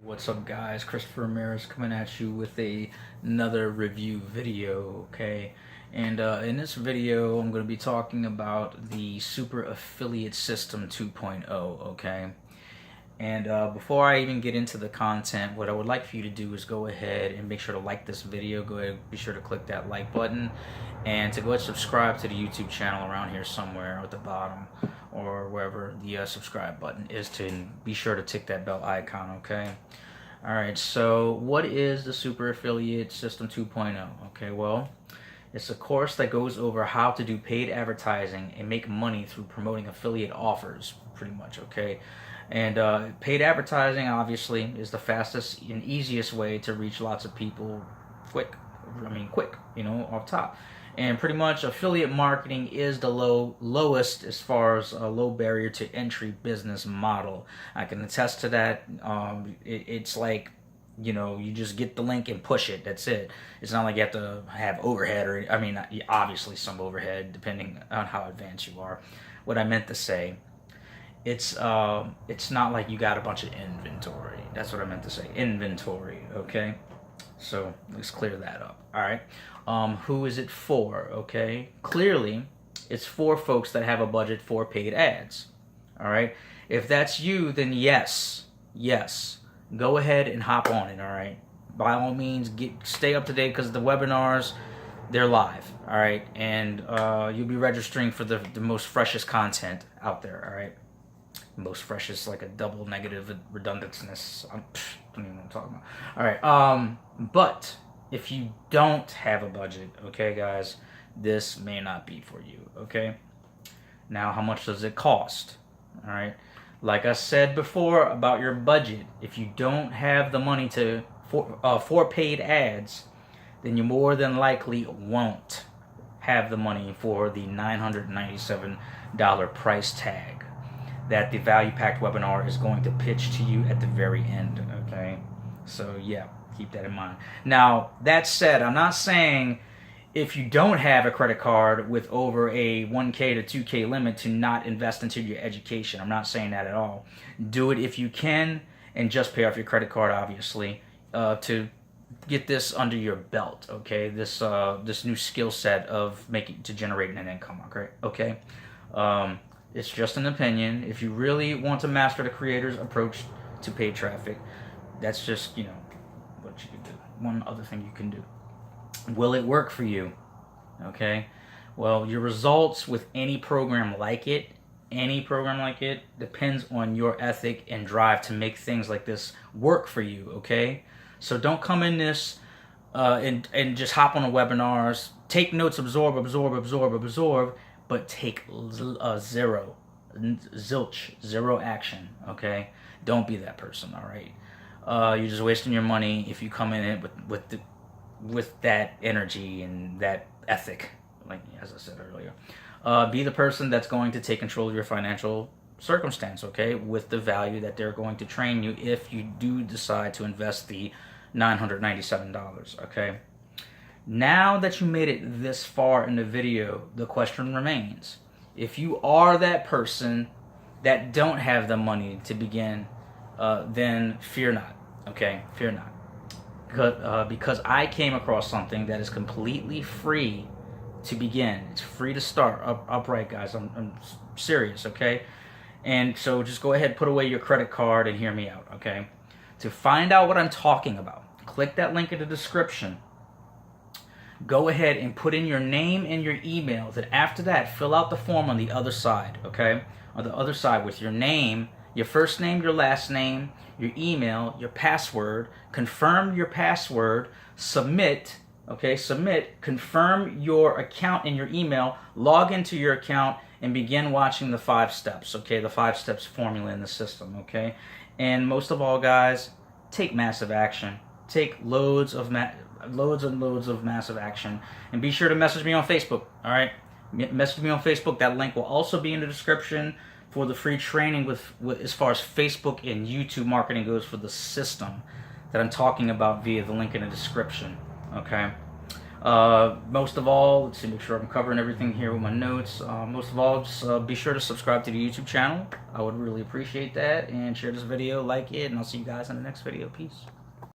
What's up, guys? Christopher Ramirez coming at you with another review video, okay? And in this video, I'm going to be talking about the Super Affiliate System 2.0, okay? And before I even get into the content, what I would like for you to do is go ahead and make sure to like this video. Go ahead, be sure to click that like button, and to go ahead and subscribe to the YouTube channel around here somewhere at the bottom or wherever the subscribe button is, to be sure to tick that bell icon, okay? Alright, so what is the Super Affiliate System 2.0? Okay, well, it's a course that goes over how to do paid advertising and make money through promoting affiliate offers, pretty much, okay? And paid advertising, obviously, is the fastest and easiest way to reach lots of people quick, off top. And pretty much affiliate marketing is the lowest as far as a low barrier to entry business model. I can attest to that. It's like, you just get the link and push it. That's it. It's not like you have to have overhead, or, obviously some overhead depending on how advanced you are. What I meant to say, it's not like you got a bunch of inventory. That's what I meant to say. Inventory, okay? So let's clear that up. All right. Who is it for? Okay. Clearly, it's for folks that have a budget for paid ads. All right. If that's you, then yes, go ahead and hop on it. All right. By all means, stay up to date, because the webinars, they're live. All right, and you'll be registering for the most freshest content out there. All right. Most freshest, like a double negative redundancy. I don't even know what I'm talking about. All right. But if you don't have a budget, okay, guys, this may not be for you. Okay. Now, how much does it cost? All right. Like I said before about your budget, if you don't have the money for paid ads, then you more than likely won't have the money for the $997 price tag that the Value Packed webinar is going to pitch to you at the very end, okay? So, yeah, keep that in mind. Now, that said, I'm not saying if you don't have a credit card with over a 1K to 2K limit to not invest into your education. I'm not saying that at all. Do it if you can, and just pay off your credit card, obviously, to get this under your belt, okay? This new skill set of generating an income, okay? It's just an opinion. If you really want to master the creator's approach to paid traffic, that's just, what you can do. One other thing you can do. Will it work for you? Okay. Well, your results with any program like it, depends on your ethic and drive to make things like this work for you, okay? So don't come in this and just hop on the webinars, take notes, absorb, but take zero action, okay? Don't be that person, all right? You're just wasting your money if you come in it with that energy and that ethic, like as I said earlier. Be the person that's going to take control of your financial circumstance, okay, with the value that they're going to train you if you do decide to invest the $997, okay? Now that you made it this far in the video, the question remains. If you are that person that don't have the money to begin, then fear not, okay? Fear not. Because I came across something that is completely free to begin. It's free to start. Upright, guys. I'm serious, okay? And so just go ahead, put away your credit card, and hear me out, okay? To find out what I'm talking about, click that link in the description. Go ahead and put in your name and your email. Then after that, fill out the form on the other side, okay? On the other side with your name, your first name, your last name, your email, your password. Confirm your password. Submit, okay? Submit. Confirm your account and your email. Log into your account and begin watching the 5 steps, okay? The 5 steps formula in the system, okay? And most of all, guys, take massive action. Take loads and loads of massive action, and be sure to message me on Facebook. All right, message me on Facebook. That link will also be in the description for the free training with as far as Facebook and YouTube marketing goes, for the system that I'm talking about via the link in the description. Okay. Most of all, let's see, make sure I'm covering everything here with my notes. Most of all, just be sure to subscribe to the YouTube channel. I would really appreciate that. And share this video, like it, and I'll see you guys in the next video. Peace.